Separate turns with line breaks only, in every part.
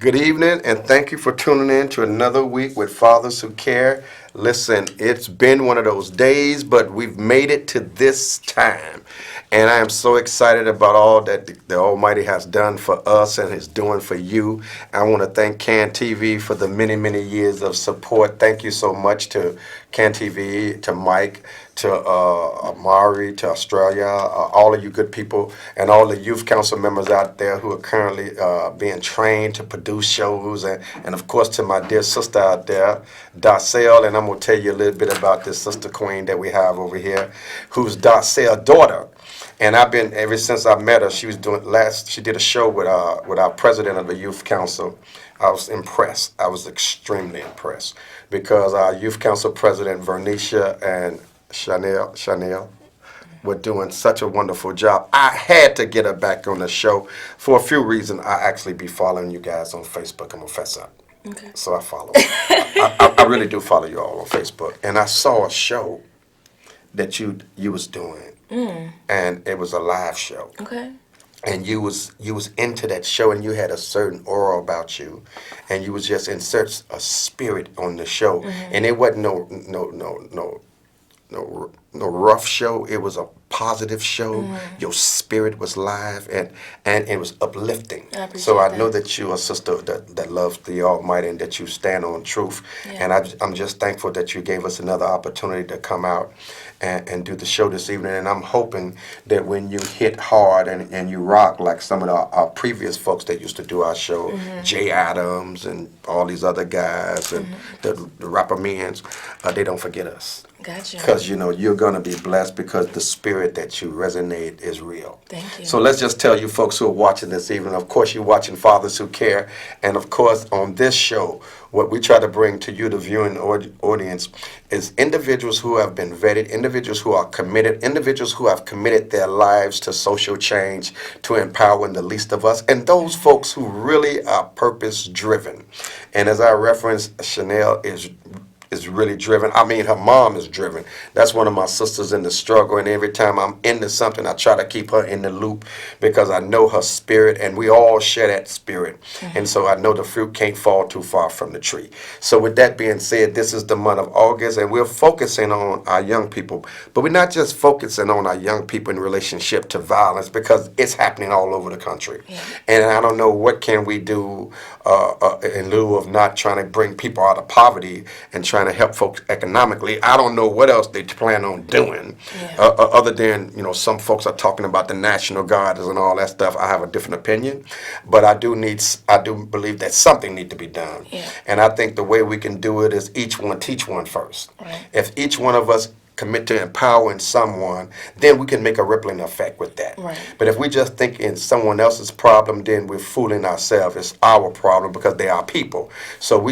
Good evening, and thank you for tuning in to another week with Fathers Who Care. Listen, it's been one of those days, but we've made it to this time. And I am so excited about all that the Almighty has done for us and is doing for you. I want to thank Can TV for the many, many years of support. Thank you so much to Can TV, to Mike, to Amari, to Australia, all of you good people, and all the youth council members out there who are currently being trained to produce shows, and of course to my dear sister out there, Darcel, and I'm going to tell you a little bit about this sister queen that we have over here, who's Darcel's daughter. And I've been, ever since I met her, she did a show with our president of the youth council. I was impressed. I was extremely impressed because our youth council president, Vernicia and Chanel were doing such a wonderful job. I had to get her back on the show for a few reasons. I actually be following you guys on Facebook. I'm gonna fess up.
Okay.
So I follow. I really do follow you all on Facebook, and I saw a show that you was doing, and it was a live show.
Okay.
And you was into that show, and you had a certain aura about you, and you was just insert a spirit on the show, and it wasn't no rough show. It was a positive show. Your spirit was live, and it was uplifting. So I know that you're a sister that loves the Almighty and that you stand on truth.
Yeah.
And I'm just thankful that you gave us another opportunity to come out and do the show this evening. And I'm hoping that when you hit hard and you rock like some of our previous folks that used to do our show, Jay Adams and all these other guys and the rapper men's, they don't forget us.
Gotcha.
Because, you're going to be blessed because the spirit that you resonate is real.
Thank you.
So let's just tell you folks who are watching this evening, of course, you're watching Fathers Who Care. And, of course, on this show, what we try to bring to you, the viewing audience, is individuals who have been vetted, individuals who are committed, individuals who have committed their lives to social change, to empowering the least of us, and those folks who really are purpose-driven. And as I referenced, Chanel is really driven. I mean, her mom is driven. That's one of my sisters in the struggle, and every time I'm into something, I try to keep her in the loop because I know her spirit, and we all share that spirit. And so I know the fruit can't fall too far from the tree. So with that being said, this is the month of August, and we're focusing on our young people. But we're not just focusing on our young people in relationship to violence because it's happening all over the country.
Yeah.
And I don't know what can we do in lieu of not trying to bring people out of poverty and trying to help folks economically. I don't know what else they plan on doing, other than some folks are talking about the National Guard and all that stuff. I have a different opinion, but I do believe that something needs to be done.
Yeah.
And I think the way we can do it is each one teach one first.
Right.
If each one of us commit to empowering someone, then we can make a rippling effect with that.
Right.
But if we just think in someone else's problem, then we're fooling ourselves. It's our problem because they are people. So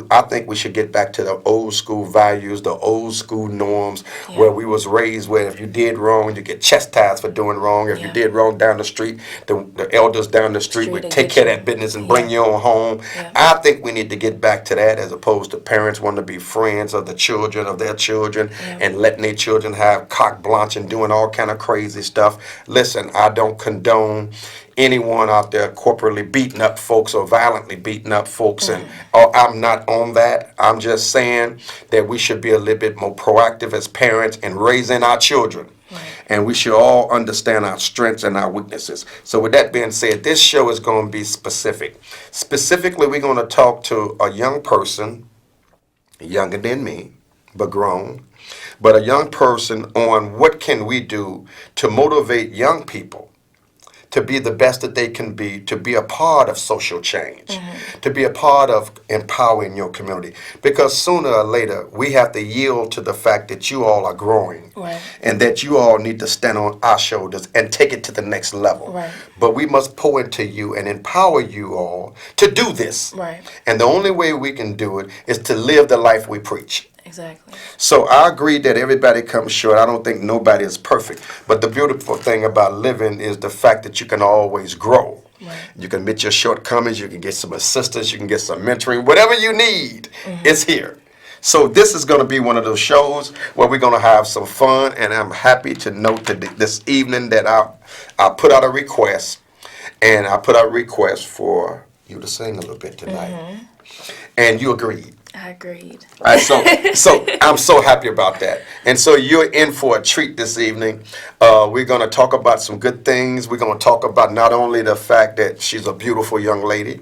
I think we should get back to the old school values, the old school norms, where we was raised where if you did wrong, you get chastised for doing wrong. If you did wrong down the street, the elders down the street would take care of that business and bring you on home.
Yeah.
I think we need to get back to that as opposed to parents wanting to be friends of the children of their children and letting their children have carte blanche and doing all kind of crazy stuff. Listen, I don't condone anyone out there corporately beating up folks or violently beating up folks, and I'm not on that. I'm just saying that we should be a little bit more proactive as parents in raising our children. Right. And we should all understand our strengths and our weaknesses. So with that being said, this show is going to be specific. Specifically, we're going to talk to a young person, younger than me, but grown, but a young person on what can we do to motivate young people to be the best that they can be, to be a part of social change, to be a part of empowering your community. Because sooner or later, we have to yield to the fact that you all are growing and that you all need to stand on our shoulders and take it to the next level.
Right.
But we must pour into you and empower you all to do this.
Right.
And the only way we can do it is to live the life we preach.
Exactly.
So I agree that everybody comes short. I don't think nobody is perfect. But the beautiful thing about living is the fact that you can always grow.
Right.
You can admit your shortcomings. You can get some assistance. You can get some mentoring. Whatever you need is here. So this is going to be one of those shows where we're going to have some fun. And I'm happy to note that this evening that I put out a request. And I put out a request for you to sing a little bit tonight. And you agreed.
I agreed.
All right, so I'm so happy about that. And so you're in for a treat this evening. We're going to talk about some good things. We're going to talk about not only the fact that she's a beautiful young lady,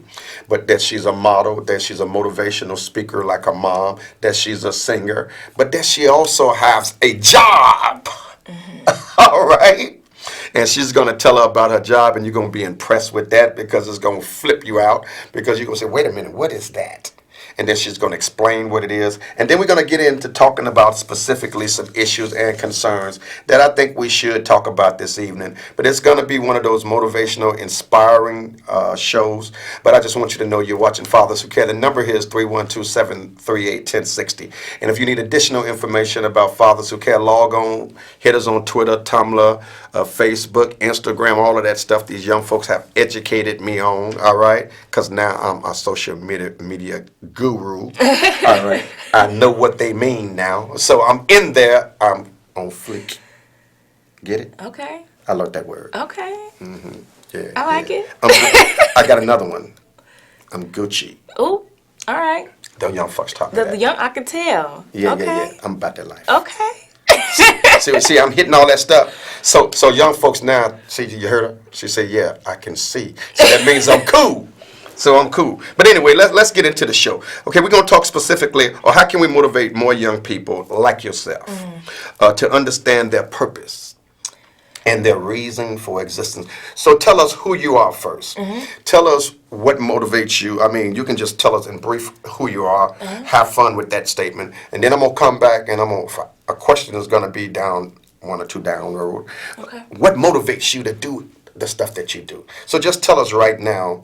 but that she's a model, that she's a motivational speaker like her mom, that she's a singer, but that she also has a job. All right? And she's going to tell her about her job, and you're going to be impressed with that because it's going to flip you out because you're going to say, wait a minute, what is that? And then she's going to explain what it is. And then we're going to get into talking about specifically some issues and concerns that I think we should talk about this evening. But it's going to be one of those motivational, inspiring shows. But I just want you to know you're watching Fathers Who Care. The number here is 312-738-1060. And if you need additional information about Fathers Who Care, log on, hit us on Twitter, Tumblr, Facebook, Instagram, all of that stuff these young folks have educated me on, all right? Because now I'm a social media guru. All right. I know what they mean now. So I'm in there. I'm on fleek. Get it?
Okay.
I love that word.
Okay.
Yeah.
I like it.
I got another one. I'm Gucci.
Ooh. All right.
The young folks talking
The
that.
young, I can tell.
Yeah,
okay.
yeah. I'm about that life.
Okay.
See, I'm hitting all that stuff. So young folks now, see, you heard her? She said, yeah, I can see. So that means I'm cool. So I'm cool. But anyway, let's get into the show. Okay, we're going to talk specifically, or how can we motivate more young people like yourself to understand their purpose and their reason for existence. So tell us who you are first. Tell us what motivates you. I mean, you can just tell us in brief who you are. Have fun with that statement. And then I'm going to come back and a question is going to be down one or two down the road.
Okay.
What motivates you to do the stuff that you do? So just tell us right now,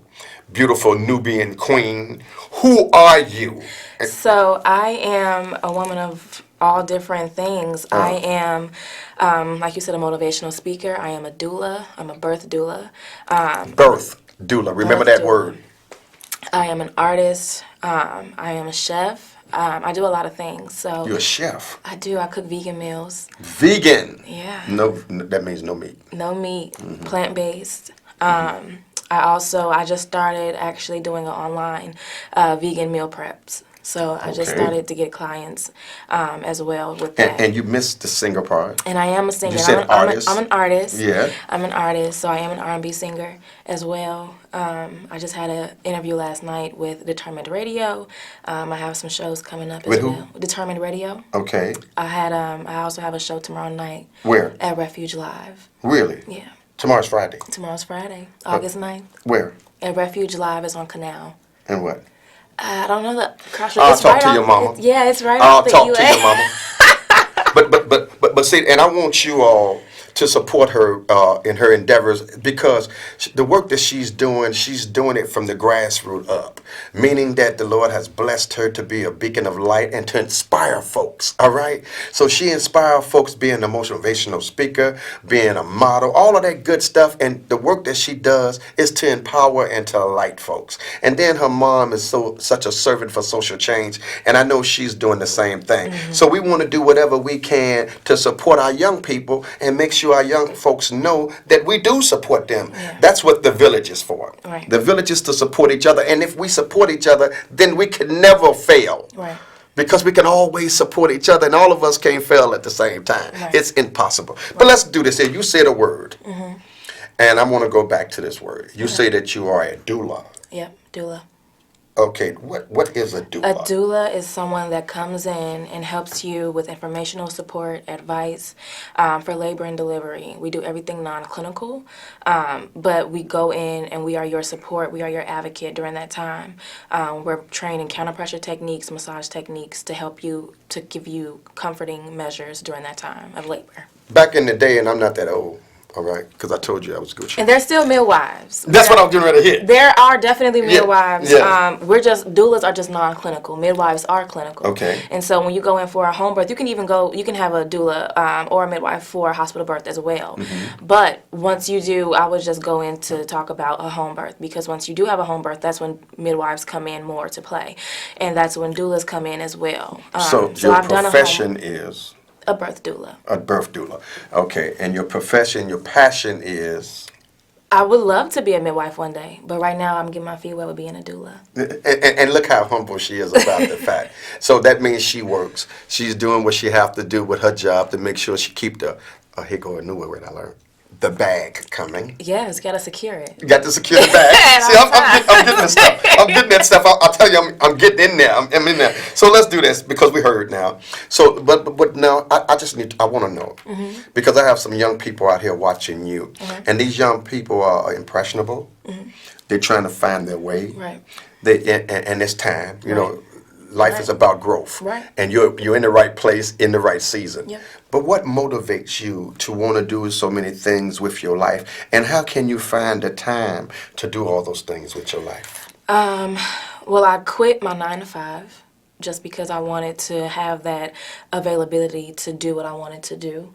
beautiful Nubian queen, who are you?
So I am a woman of all different things. I am, like you said, a motivational speaker. I am a doula. I'm a birth doula.
Birth doula. Remember
Birth
that
doula.
word.
I am an artist. I am a chef. I do a lot of things. So
You're a chef.
I do. I cook vegan meals.
Vegan.
Yeah.
No, that means no meat.
No meat. Plant-based. I just started actually doing an online vegan meal preps. So I just
Okay.
started to get clients as well with that.
And you missed the singer part.
And I am a singer.
You said artist.
I'm an artist.
Yeah.
I'm an artist, so I am an R&B singer as well. I just had an interview last night with Determined Radio. I have some shows coming up
With
as
who?
well. Determined Radio.
Okay.
I also have a show tomorrow night
Where?
at Refuge Live.
Really?
Yeah.
Tomorrow's Friday.
Tomorrow's Friday, August 9th.
Where?
At Refuge Live is on Canal.
And what?
I don't know the crossroads.
I'll
It's
talk
right
to
off-
your mama.
Yeah, it's right
I'll
off the
talk
UA.
to your mama. But see, and I want you all to support her in her endeavors because the work that she's doing it from the grassroots up, meaning that the Lord has blessed her to be a beacon of light and to inspire folks, all right? So she inspires folks being a motivational speaker, being a model, all of that good stuff, and the work that she does is to empower and to light folks. And then her mom is such a servant for social change, and I know she's doing the same thing. So we want to do whatever we can to support our young people and make sure our young folks know that we do support them.
Yeah.
That's what the village is for.
Right.
The village is to support each other, and if we support each other, then we can never fail.
Right.
Because we can always support each other, and all of us can't fail at the same time.
Right.
It's impossible. But let's do this here. You said a word, and I want to go back to this word. You say that you are a doula.
Yep, doula.
Okay, what is a doula?
A doula is someone that comes in and helps you with informational support, advice for labor and delivery. We do everything non-clinical, but we go in and we are your support. We are your advocate during that time. We're trained in counter-pressure techniques, massage techniques to help you, to give you comforting measures during that time of labor.
Back in the day, and I'm not that old, all right, because I told you I was Gucci.
And there's still midwives.
That's what I was getting ready to hit.
There are definitely midwives.
yeah.
Doulas are just non-clinical. Midwives are clinical.
Okay.
And so when you go in for a home birth, you can have a doula or a midwife for a hospital birth as well. But once you do, I would just go in to talk about a home birth, because once you do have a home birth, that's when midwives come in more to play. And that's when doulas come in as well.
So your
I've done
profession is?
a birth doula.
A birth doula. Okay, and your profession, your passion is?
I would love to be a midwife one day, but right now I'm getting my feet wet with being a doula.
And look how humble she is about the fact. So that means she works. She's doing what she have to do with her job to make sure she keep the, here go a new word I learned, the bag coming.
Yes, gotta secure it.
You got to secure the bag. See, I'm getting this stuff. I'm getting that stuff. I'll tell you, I'm getting in there. I'm in there. So let's do this because we heard now. So, but now I just I want to know because I have some young people out here watching you, and these young people are impressionable. They're trying to find their way.
Right.
And it's time. You know, life is about growth.
Right.
And you're in the right place in the right season.
Yep.
But what motivates you to want to do so many things with your life? And how can you find the time to do all those things with your life?
Well, I quit my 9 to 5 just because I wanted to have that availability to do what I wanted to do.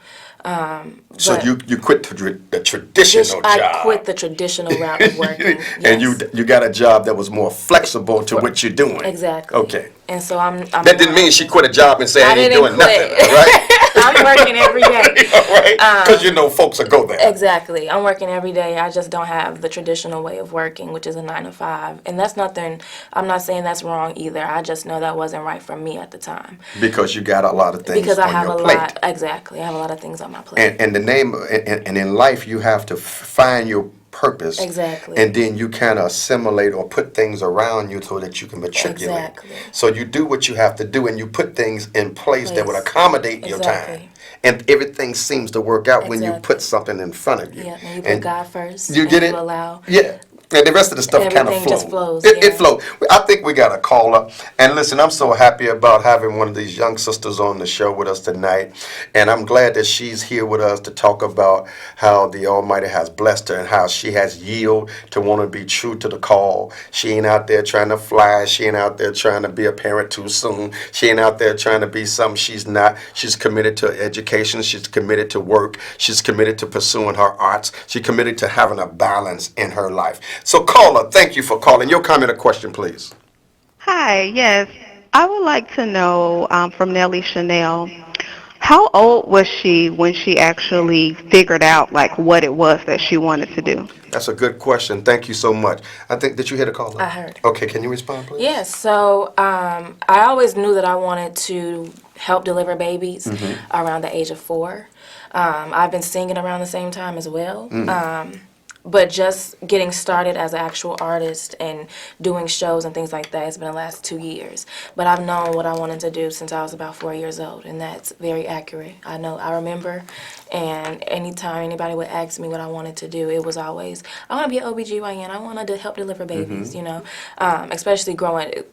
So
but
you quit the traditional job.
I quit the traditional route of working.
And
yes.
you got a job that was more flexible to what you're doing.
Exactly.
Okay.
And so I'm
That didn't mean she quit a job and say I ain't
didn't
doing
quit.
nothing, right?
I'm working every day.
Right? Because you know folks will go there.
Exactly. I'm working every day. I just don't have the traditional way of working, which is a 9 to 5. And that's nothing, I'm not saying that's wrong either. I just know that wasn't right for me at the time.
Because you got a lot of things
Because I have
on
a
your plate.
lot, exactly. I have a lot of things on my plate.
And the name, and in life you have to find your purpose.
Exactly.
And then you kind of assimilate or put things around you so that you can matriculate.
Exactly.
So you do what you have to do and you put things in place that would accommodate your
Exactly.
time. And everything seems to work out when you
Exactly.
put something in front of you.
Yeah, and you put God first.
You get
and
it?
You allow.
Yeah. And the rest of the stuff kind of
Everything
flows.
just flows,
It
yeah.
flows. I think we got a caller. And listen, I'm so happy about having one of these young sisters on the show with us tonight. And I'm glad that she's here with us to talk about how the Almighty has blessed her and how she has yielded to want to be true to the call. She ain't out there trying to fly. She ain't out there trying to be a parent too soon. She ain't out there trying to be something she's not. She's committed to education. She's committed to work. She's committed to pursuing her arts. She's committed to having a balance in her life. So caller, thank you for calling. Your comment or question, please.
Hi, yes. I would like to know from Neli Chanel, how old was she when she actually figured out like what it was that she wanted to do?
That's a good question. Thank you so much. I think, did you hear the caller?
I heard.
Okay, can you respond, please?
Yes, so I always knew that I wanted to help deliver babies around the age of 4. I've been singing around the same time as well. But just getting started as an actual artist and doing shows and things like that has been the last 2 years. But I've known what I wanted to do since I was about 4 years old, and that's very accurate. I remember, and anytime anybody would ask me what I wanted to do, it was always, I want to be an OBGYN. I wanted to help deliver babies, you know. Especially growing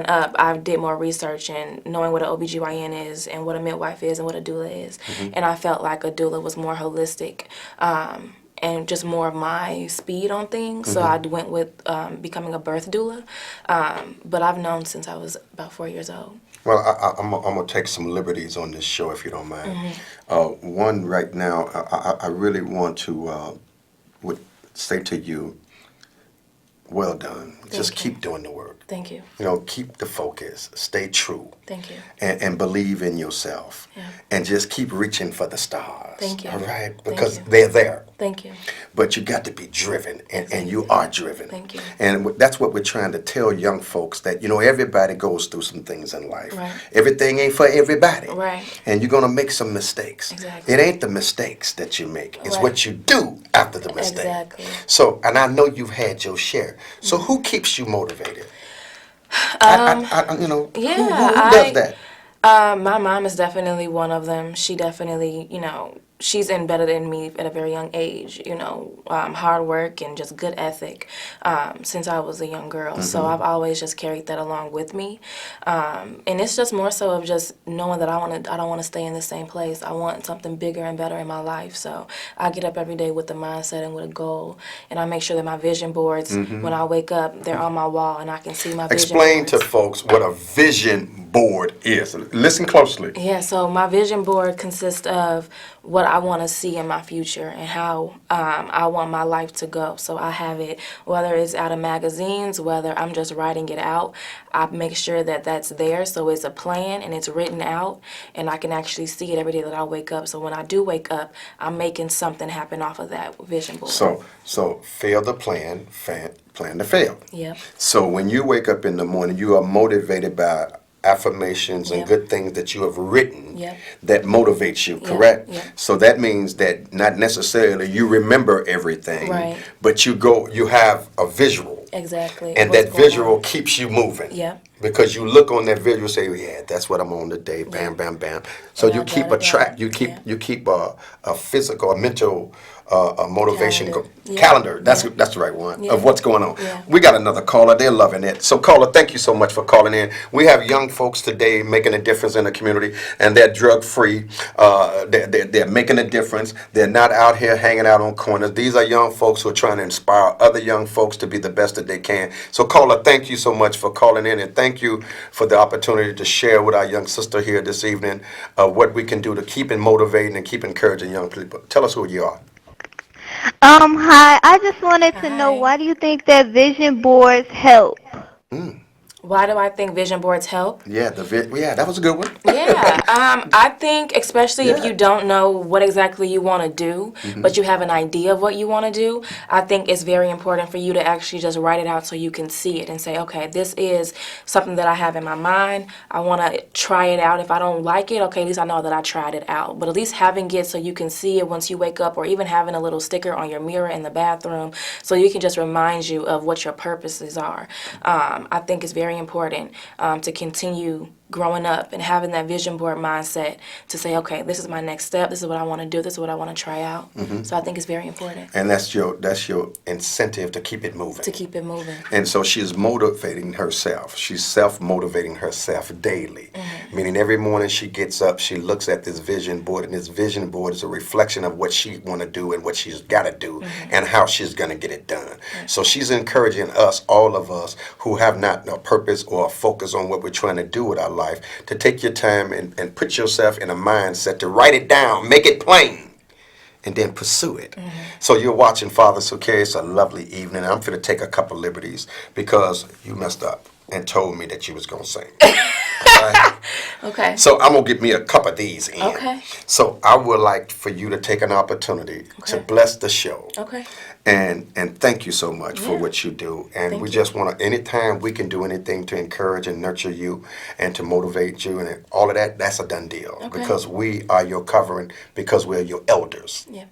up, I did more research and knowing what an OBGYN is and what a midwife is and what a doula is. And I felt like a doula was more holistic. And just more of my speed on things. So I went with becoming a birth doula. But I've known since I was about 4 years old.
Well, I'm going to take some liberties on this show, if you don't mind. One, right now, I really want to would say to you, well done. Just keep doing the work.
Thank you.
You know, keep the focus. Stay true.
Thank you.
And believe in yourself.
Yeah.
And just keep reaching for the stars.
Thank you.
All right?
Thank
Because
you.
they're there.
Thank you.
But you got to be driven, and you are driven.
Thank you.
And that's what we're trying to tell young folks, that, you know, everybody goes through some things in life.
Right.
Everything ain't for everybody.
Right.
And you're going to make some mistakes.
Exactly.
It ain't the mistakes that you make. It's
Right.
what you do after the mistake.
Exactly.
So, and I know you've had your share. So who keeps you motivated? You know,
Yeah,
who does that?
My mom is definitely one of them. She definitely, you know, she's embedded in me at a very young age, you know, hard work and just good ethic since I was a young girl. So I've always just carried that along with me. And it's just more so of just knowing that I don't want to stay in the same place. I want something bigger and better in my life. So I get up every day with a mindset and with a goal. And I make sure that my vision boards, when I wake up, they're on my wall and I can see my vision
Explain
boards.
to folks what a vision board is. Listen closely.
Yeah, so my vision board consists of what I want to see in my future and how I want my life to go. So I have it, whether it's out of magazines, whether I'm just writing it out, I make sure that that's there. So it's a plan and it's written out, and I can actually see it every day that I wake up. So when I do wake up, I'm making something happen off of that vision board.
So fail the plan, plan to fail.
Yep.
So when you wake up in the morning, you are motivated by affirmations and
Yep.
good things that you have written
Yep.
that motivates you,
Yep.
correct?
Yep.
So that means that not necessarily you remember everything,
Right.
but you have a visual.
Exactly.
And
What's
that
going
visual
on.
keeps you moving.
Yep.
Because you look on that visual, say, yeah, that's what I'm on today. Bam,
Yeah.
bam, bam. So
And
you
I
keep
got
a
it
track.
down.
You keep
Yeah.
you keep a physical, a mental, a motivation
Calendar. Yeah.
calendar. That's
Yeah.
that's the right one
Yeah.
of what's going on.
Yeah.
We got another caller. They're loving it. So caller, thank you so much for calling in. We have young folks today making a difference in the community, and they're drug free. They're making a difference. They're not out here hanging out on corners. These are young folks who are trying to inspire other young folks to be the best that they can. So caller, thank you so much for calling in, and thank you for the opportunity to share with our young sister here this evening what we can do to keep and motivating and keep encouraging young people. Tell us who you are.
Hi. I just wanted to know,
Hi.
why do you think that vision boards help?
Mm.
Why do I think vision boards help?
Yeah, that was a good one.
Yeah, I think especially if
Yeah.
you don't know what exactly you want to do,
Mm-hmm.
but you have an idea of what you want to do, I think it's very important for you to actually just write it out so you can see it and say, okay, this is something that I have in my mind. I want to try it out. If I don't like it, okay, at least I know that I tried it out. But at least having it so you can see it once you wake up, or even having a little sticker on your mirror in the bathroom so you can just remind you of what your purposes are. I think it's very important to continue growing up and having that vision board mindset to say, okay, this is my next step. This is what I want to do. This is what I want to try out. So I think it's very important
And that's your incentive to keep it moving.
to keep it moving.
And so she is motivating herself. She's self-motivating herself daily. Meaning every morning she gets up, she looks at this vision board, and this vision board is a reflection of what she want to do and what she's got to do and how she's going to get it done. So she's encouraging us, all of us who have not a purpose or a focus on what we're trying to do with our life, to take your time and put yourself in a mindset to write it down, make it plain, and then pursue it. So you're watching Father So Care. It's a lovely evening. I'm going to take a couple liberties because you messed up and told me that you was going to sing. Right?
Okay.
So I'm going to get me a cup of these in.
Okay.
So I would like for you to take an opportunity to
Okay.
bless the show.
Okay.
And thank you so much for
Yeah.
what you do. And
Thank
we
you.
just want to, anytime we can do anything to encourage and nurture you and to motivate you and all of that, that's a done deal.
Okay.
Because we are your covering, because we're your elders.
Yeah.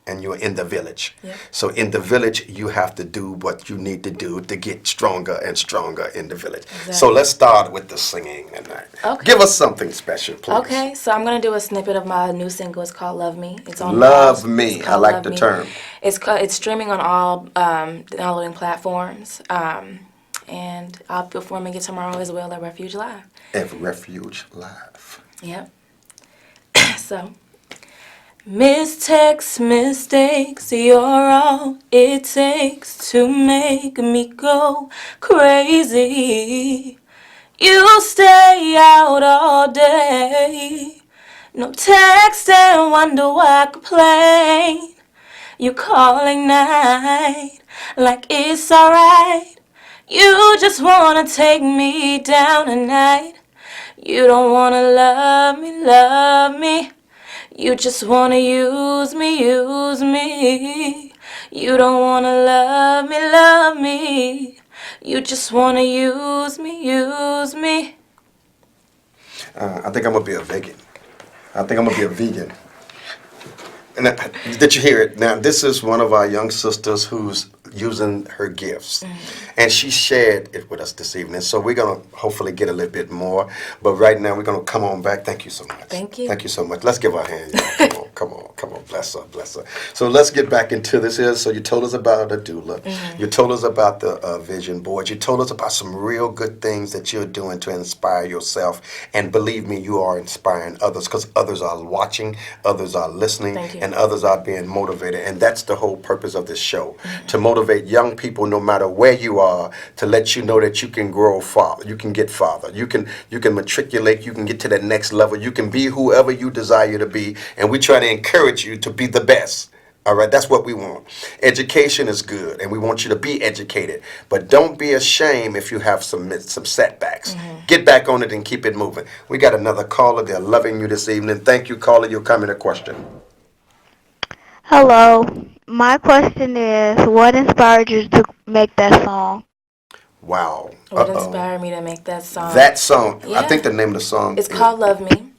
And you're in the village.
Yeah.
So in the village, you have to do what you need to do to get stronger and stronger in the village. So
Exactly.
let's start with the singing tonight.
Okay.
Give us something special, please.
Okay, so I'm gonna do a snippet of my new single. It's called "Love Me." It's on
Love
all-
Me.
it's
I
called
like
Love
the
Me.
term.
It's streaming on all downloading platforms, and I'll be performing it tomorrow as well at Refuge Live.
At Refuge Live.
Yep. So, mistakes, mistakes, you're all it takes to make me go crazy. You stay out all day. No text and wonder why I complain. You calling night like it's alright. You just wanna take me down tonight. You don't wanna love me, love me. You just wanna use me, use me. You don't wanna love me, love me. You just wanna use me, use me.
I think I'm going to be a vegan. I think I'm going to be a vegan. And did you hear it? Now, this is one of our young sisters who's using her gifts. And she shared it with us this evening. So we're going to hopefully get a little bit more. But right now, we're going to come on back. Thank you so much.
Thank you.
Thank you so much. Let's give her a hand, y'all. Come on, come on, come on. Bless her, bless her. So let's get back into this here. So you told us about a doula. You told us about the vision board. You told us about some real good things that you're doing to inspire yourself. And believe me, you are inspiring others because others are watching, others are listening,
Thank you.
and others are being motivated. And that's the whole purpose of this show, to motivate young people no matter where you are, to let you know that you can grow farther, you can get farther, you can matriculate, you can get to that next level, you can be whoever you desire to be. And we try to to encourage you to be the best. All right, that's what we want. Education is good, and we want you to be educated. But don't be ashamed if you have some setbacks. Get back on it and keep it moving. We got another caller. They're loving you this evening. Thank you, caller. Your comment or question.
Hello. My question is, what inspired you to make that song?
Wow.
What inspired me to make that song?
That song. I think
Yeah.
the name of the song
It's
is
called Love Me.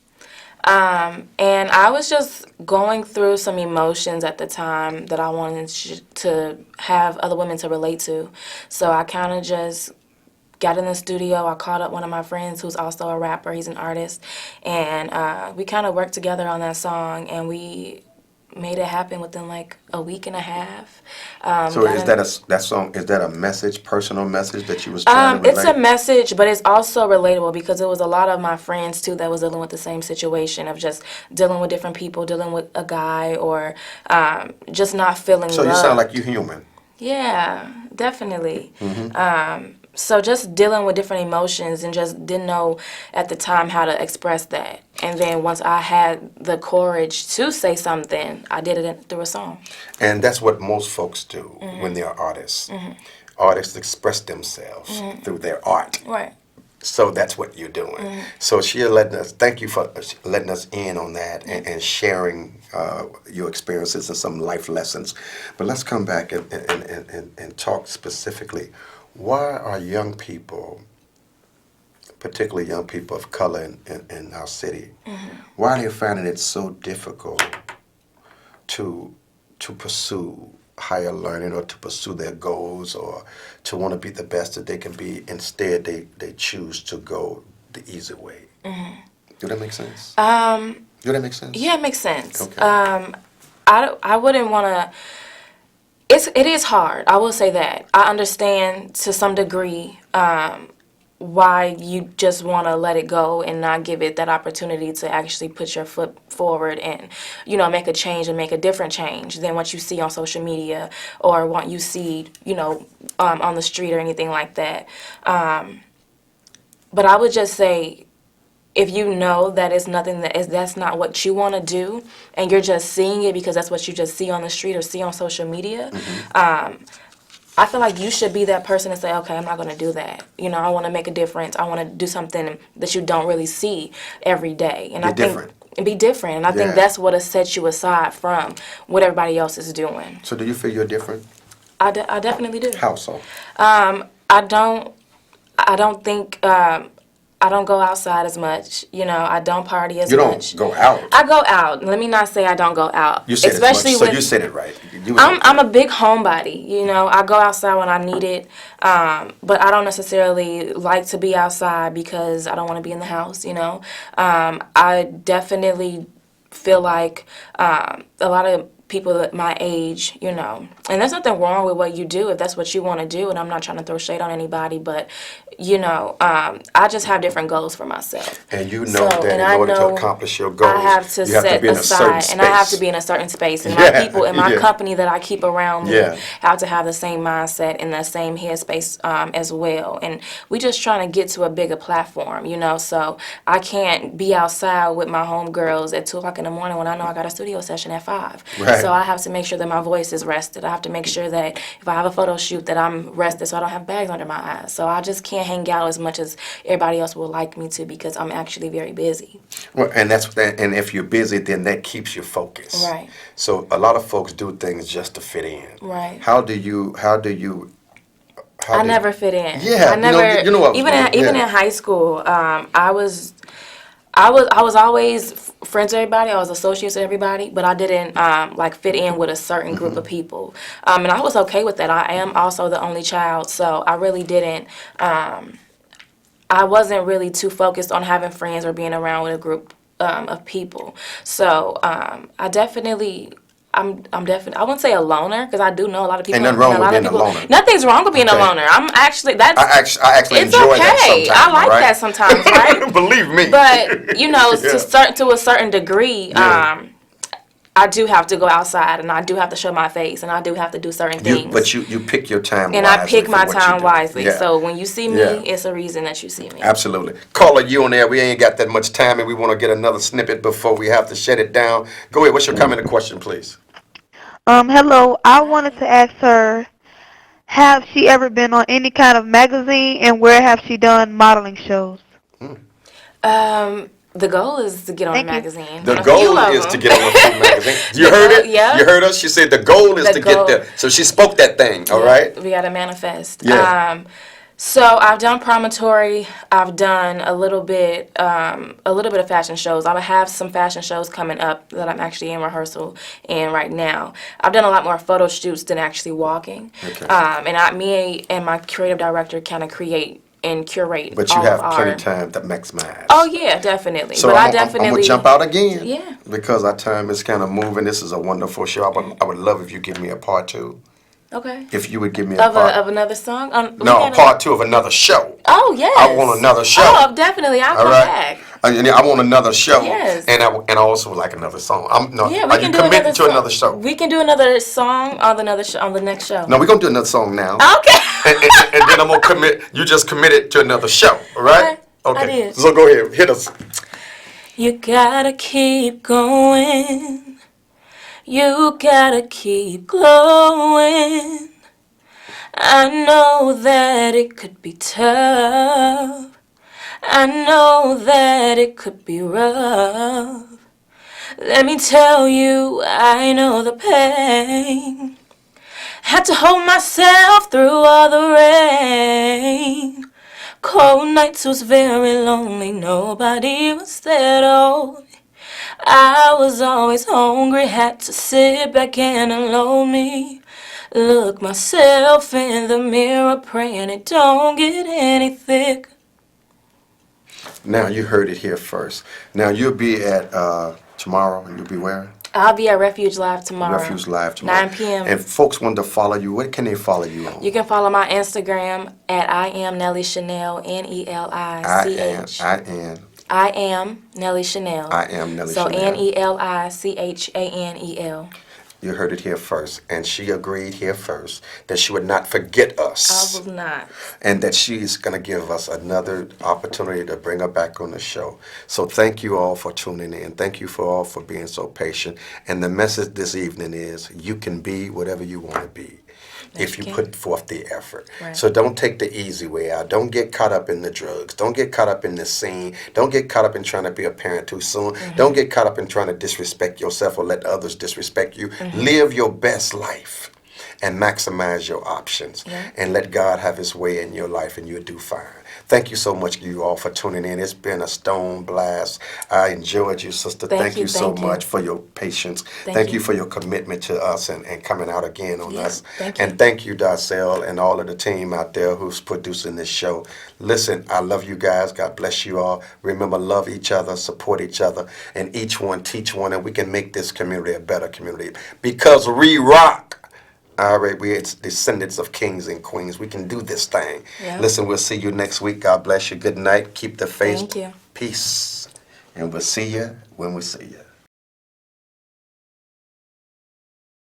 And I was just going through some emotions at the time that I wanted to have other women to relate to. So I kind of just got in the studio. I called up one of my friends who's also a rapper. He's an artist. And we kind of worked together on that song, and we made it happen within like a week and a half.
So is that song? Is that a message, personal message that you was trying to relate?
It's a message, but it's also relatable because it was a lot of my friends too that was dealing with the same situation of just dealing with different people, dealing with a guy, or just not feeling
So
love.
you sound like you human.
Yeah, definitely. So just dealing with different emotions and just didn't know at the time how to express that. And then once I had the courage to say something, I did it through a song.
And that's what most folks do when they're artists. Artists express themselves through their art.
Right.
So that's what you're doing. So she'll letting us, thank you for letting us in on that and sharing your experiences and some life lessons. But let's come back and talk specifically. Why are young people, particularly young people of color in our city, why are they finding it so difficult to pursue higher learning or to pursue their goals or to want to be the best that they can be? Instead, they choose to go the easy way. Do that make sense? Do that make sense?
Yeah, it makes sense.
Okay.
I wouldn't want to. It is hard. I will say that. I understand to some degree why you just want to let it go and not give it that opportunity to actually put your foot forward and, make a change and make a different change than what you see on social media or what you see, on the street or anything like that. But I would just say, if you know that it's nothing that's not what you want to do, and you're just seeing it because that's what you just see on the street or see on social media, I feel like you should be that person to say, okay, I'm not going to do that. I want to make a difference. I want to do something that you don't really see every day. And be different. And I think that's what sets you aside from what everybody else is doing.
So do you feel you're different?
I definitely do.
How so?
I don't think. I don't go outside as much. I don't party as much.
You don't go out.
I go out. Let me not say I don't go out.
You said
Especially
it much, so you said it right.
I'm a big homebody. I go outside when I need it, but I don't necessarily like to be outside because I don't want to be in the house. I definitely feel like a lot of people at my age, and there's nothing wrong with what you do if that's what you want to do, and I'm not trying to throw shade on anybody, but I just have different goals for myself.
And in order to accomplish your goals,
I have to set aside, and I have to be in a certain space. And my people in my company that I keep around me have to have the same mindset and the same headspace as well. And we just trying to get to a bigger platform, so I can't be outside with my homegirls at 2 o'clock in the morning when I know I got a studio session at 5.
Right.
So I have to make sure that my voice is rested. I have to make sure that if I have a photo shoot that I'm rested so I don't have bags under my eyes. So I just can't hang out as much as everybody else would like me to because I'm actually very busy.
Well, and if you're busy, then that keeps you focused.
Right.
So a lot of folks do things just to fit in.
Right.
How do you
I never fit in.
Yeah.
I never.
You know what
even in high school, I was always friends with everybody. I was associates with everybody, but I didn't fit in with a certain group of people. And I was okay with that. I am also the only child, so I really didn't. I wasn't really too focused on having friends or being around with a group of people. So I definitely. I'm definitely. I wouldn't say a loner because I do know a lot of people.
Ain't nothing wrong with being a loner.
Nothing's wrong with being a loner. I'm actually I actually
enjoy that sometimes.
I like
right?
that sometimes, right?
Believe me.
But to a certain degree, I I do have to go outside, and I do have to show my face, and I do have to do certain things.
But you pick your time
and
wisely
I pick
for
my
what you
time
do.
wisely.
Yeah.
So when you see me,
Yeah.
it's a reason that you see me.
Absolutely. Caller, you on there. We ain't got that much time, and we want to get another snippet before we have to shut it down. Go ahead. What's your comment or question, please?
Hello. I wanted to ask her, have she ever been on any kind of magazine, and where have she done modeling shows?
The goal is to get on a
Thank you.
magazine.
The
On a few
goal
of
is to
them.
get on a few magazine. You
The
heard
goal-
it?
yeah.
You heard us? She said the goal is
The
to
goal-
get there. So she spoke that thing, all
Yeah,
right?
we gotta manifest.
Yeah.
So I've done promontory. I've done a little bit of fashion shows. I have some fashion shows coming up that I'm actually in rehearsal in right now. I've done a lot more photo shoots than actually walking.
Okay.
Me and my creative director kind of create and curate.
But you
all
have
of
plenty
our.
of time to maximize.
Oh yeah, definitely.
So
but
I'm
I definitely
going to jump out again.
Yeah.
Because our time is kind of moving. This is a wonderful show. I would love if you give me a part two.
Okay.
If you would give me a part.
Of another song.
No, part two of another show.
Oh yes.
I want another show.
Oh, definitely. I'll
All
come
right.
back.
And I want another show.
Yes.
And I also would like another song.
Yeah, we
are
can
you
do
committed to
song.
another show?
We can do another song on the next show.
No, we're gonna do another song now.
Okay.
And then I'm gonna commit. You just committed to another show, all right?
Okay, I did.
So go ahead, hit us.
You gotta keep going. You gotta keep glowing. I know that it could be tough. I know that it could be rough. Let me tell you, I know the pain. Had to hold myself through all the rain. Cold nights was very lonely, nobody was there to hold me. I was always hungry, had to sit back and unload me. Look myself in the mirror, praying it don't get any thicker.
Now you heard it here first. Now you'll be at tomorrow, and you'll be where?
I'll be at Refuge Live tomorrow.
Refuge Live tomorrow.
9 p.m.
And folks want to follow you. What can they follow you on?
You can follow my Instagram at I am Neli Chanel, N-E-L-I-C-H. I am Neli Chanel.
I am Neli
so
Chanel.
Neli-Chanel.
You heard it here first. And she agreed here first that she would not forget us.
I will not.
And that she is going to give us another opportunity to bring her back on the show. So thank you all for tuning in. Thank you for all for being so patient. And the message this evening is you can be whatever you want to be if you put forth the effort.
Right.
So don't take the easy way out. Don't get caught up in the drugs. Don't get caught up in the scene. Don't get caught up in trying to be a parent too soon. Don't get caught up in trying to disrespect yourself or let others disrespect you. Live your best life and maximize your options and let God have his way in your life and you'll do fine. Thank you so much, you all, for tuning in. It's been a stone blast. I enjoyed you, sister. Thank you so much for your patience. Thank you for your commitment to us and coming out again on us.
Thank you.
And thank you, Darcel, and all of the team out there who's producing this show. Listen, I love you guys. God bless you all. Remember, love each other, support each other, and each one teach one, and we can make this community a better community. Because we rock. All right, we're descendants of kings and queens. We can do this thing.
Yeah.
Listen, we'll see you next week. God bless you. Good night. Keep the faith.
Thank you.
Peace. And we'll see you when we see you.